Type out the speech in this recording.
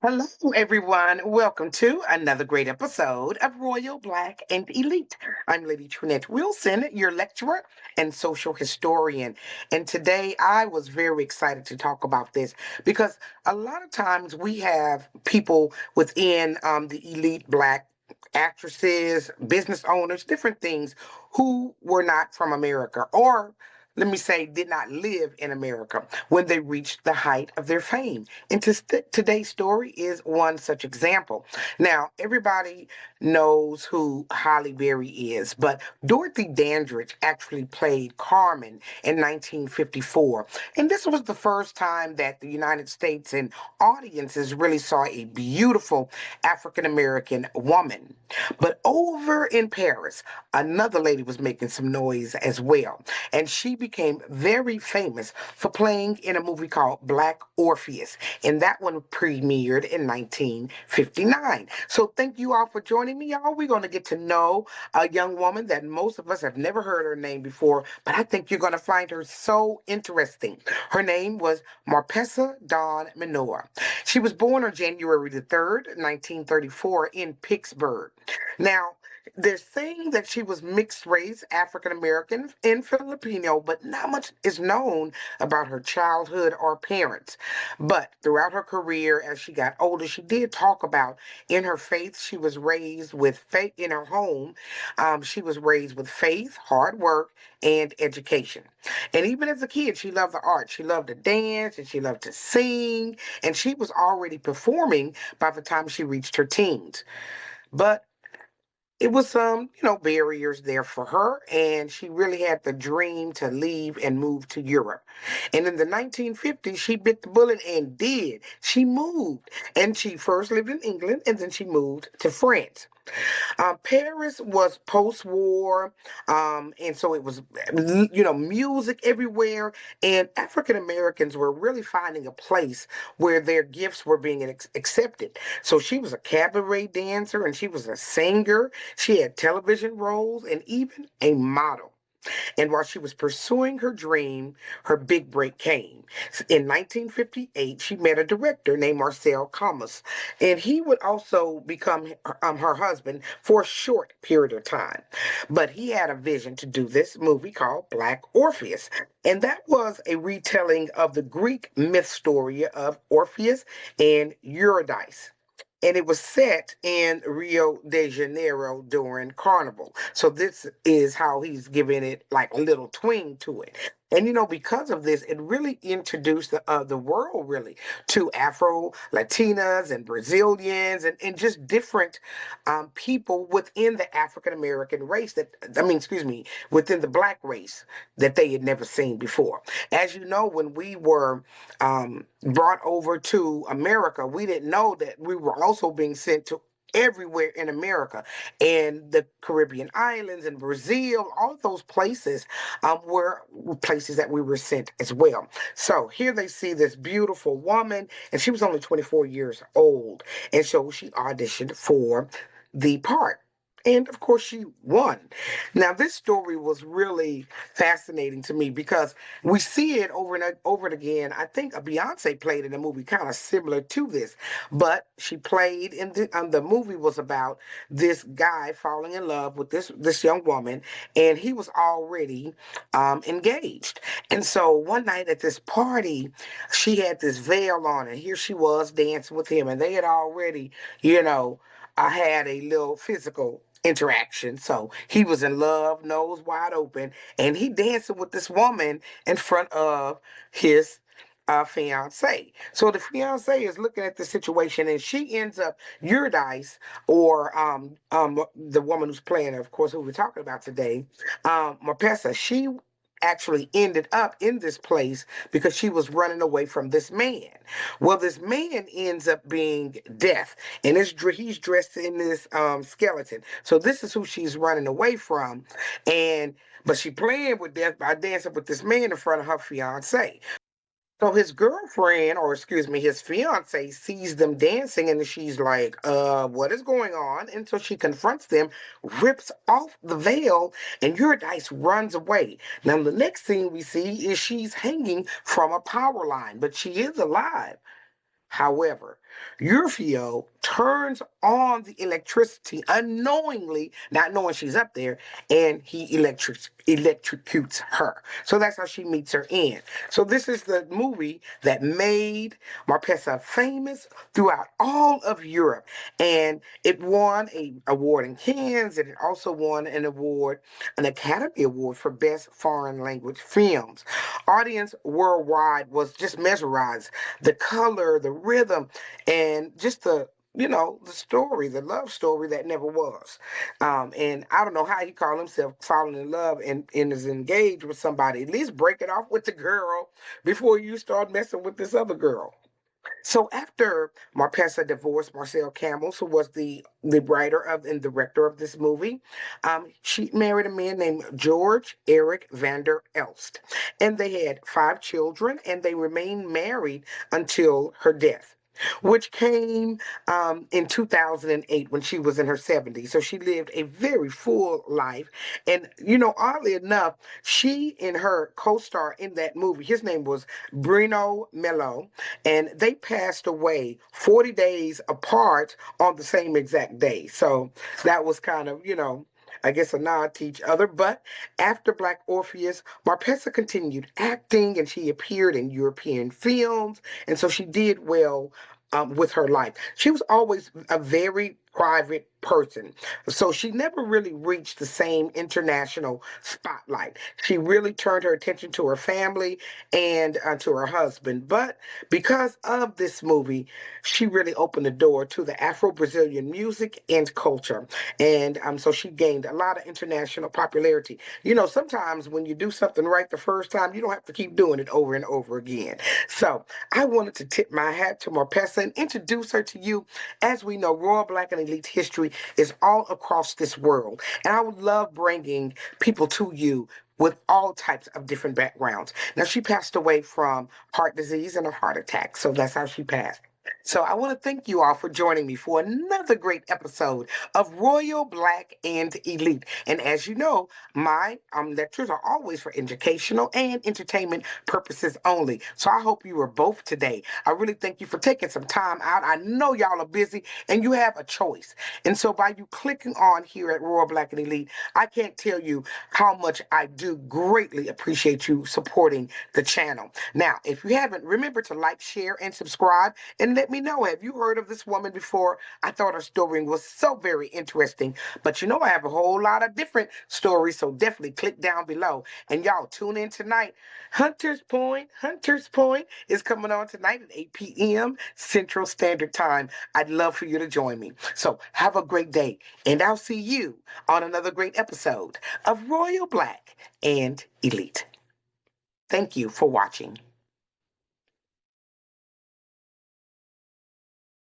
Hello, everyone. Welcome to another great episode of Royal Black and Elite. I'm Lady Trinette Wilson, your lecturer and social historian. And today I was very excited to talk about this because a lot of times we have people within the elite Black actresses, business owners, different things who were not from America or let me say, did not live in America when they reached the height of their fame. And today's story is one such example. Now, everybody knows who Halle Berry is, but Dorothy Dandridge actually played Carmen in 1954. And this was the first time that the United States and audiences really saw a beautiful African American woman. But over in Paris, another lady was making some noise as well. And she became very famous for playing in a movie called Black Orpheus. And that one premiered in 1959. So thank you all for joining me, y'all. We're going to get to know a young woman that most of us have never heard her name before, but I think you're going to find her so interesting. Her name was Marpessa Dawn Minor. She was born on January the 3rd, 1934 in Pittsburgh. Now, they're saying that she was mixed race, African American and Filipino, but not much is known about her childhood or parents. But throughout her career, as she got older, she did talk about in her faith, she was raised with faith in her home. She was raised with faith, hard work, and education. And even as a kid, she loved the art. She loved to dance and she loved to sing. And she was already performing by the time she reached her teens. But it was some, barriers there for her, and she really had the dream to leave and move to Europe. And in the 1950s, she bit the bullet and did. She moved, and she first lived in England, and then she moved to France. Paris was post-war, and so it was, music everywhere, and African Americans were really finding a place where their gifts were being accepted. So she was a cabaret dancer, and she was a singer. She had television roles, and even a model. And while she was pursuing her dream, her big break came. In 1958, she met a director named Marcel Camus, and he would also become her husband for a short period of time. But he had a vision to do this movie called Black Orpheus. And that was a retelling of the Greek myth story of Orpheus and Eurydice, and it was set in Rio de Janeiro during Carnival. So this is how he's giving it like a little twing to it. And because of this, it really introduced the world really to Afro Latinas and Brazilians and just different people within the African American race excuse me, within the Black race that they had never seen before. As you know, when we were brought over to America, we didn't know that we were also being sent to everywhere in America and the Caribbean islands and Brazil, all of those places were places that we were sent as well. So here they see this beautiful woman, and she was only 24 years old. And so she auditioned for the part. And of course, she won. Now, this story was really fascinating to me because we see it over and over and again. I think a Beyonce played in a movie kind of similar to this, but she played in the movie was about this guy falling in love with this young woman, and he was already engaged. And so one night at this party, she had this veil on, and here she was dancing with him, and they had already, I had a little physical interaction. So he was in love, nose wide open, and he dancing with this woman in front of his fiance. So the fiance is looking at the situation, and she ends up Eurydice, or the woman who's playing, of course, who we're talking about today, Marpessa. She actually ended up in this place because she was running away from this man. Well, this man ends up being Death, and he's dressed in this skeleton. So this is who she's running away from, and but she playing with Death by dancing with this man in front of her fiance. So his girlfriend, or excuse me, his fiance sees them dancing, and she's like, what is going on? And so she confronts them, rips off the veil, and Eurydice runs away. Now the next thing we see is she's hanging from a power line, but she is alive. However, Urfio turns on the electricity unknowingly, not knowing she's up there, and he electrocutes her. So that's how she meets her end. So this is the movie that made Marpessa famous throughout all of Europe, and it won an award in Cannes, and it also won an Academy Award for Best Foreign Language Films. Audience worldwide was just mesmerized. The color, the rhythm, and just the story, the love story that never was. And I don't know how he called himself falling in love and is engaged with somebody. At least break it off with the girl before you start messing with this other girl. So after Marpessa divorced Marcel Campbell, who was the writer of and director of this movie, she married a man named George Eric Vander Elst, and they had 5 children, and they remained married until her death, which came in 2008 when she was in her 70s. So she lived a very full life. And, oddly enough, she and her co star in that movie, his name was Bruno Mello, and they passed away 40 days apart on the same exact day. So that was kind of, I guess a nod to each other. But after Black Orpheus, Marpessa continued acting and she appeared in European films. And so she did well with her life. She was always a very private person. So she never really reached the same international spotlight. She really turned her attention to her family and to her husband. But because of this movie, she really opened the door to the Afro-Brazilian music and culture. And so she gained a lot of international popularity. Sometimes when you do something right the first time, you don't have to keep doing it over and over again. So I wanted to tip my hat to Marpessa and introduce her to you. As we know, Royal Black and Elite history is all across this world. And I would love bringing people to you with all types of different backgrounds. Now, she passed away from heart disease and a heart attack. So that's how she passed. So I want to thank you all for joining me for another great episode of Royal Black and Elite. And as you know, my lectures are always for educational and entertainment purposes only. So I hope you were both today. I really thank you for taking some time out. I know y'all are busy and you have a choice. And so by you clicking on here at Royal Black and Elite, I can't tell you how much I do greatly appreciate you supporting the channel. Now, if you haven't, remember to like, share, and subscribe, and let me know, have you heard of this woman before? I thought her story was so very interesting. But I have a whole lot of different stories, so definitely click down below. And y'all tune in tonight. Hunter's Point is coming on tonight at 8 p.m. Central Standard Time. I'd love for you to join me. So have a great day, and I'll see you on another great episode of Royal Black and Elite. Thank you for watching.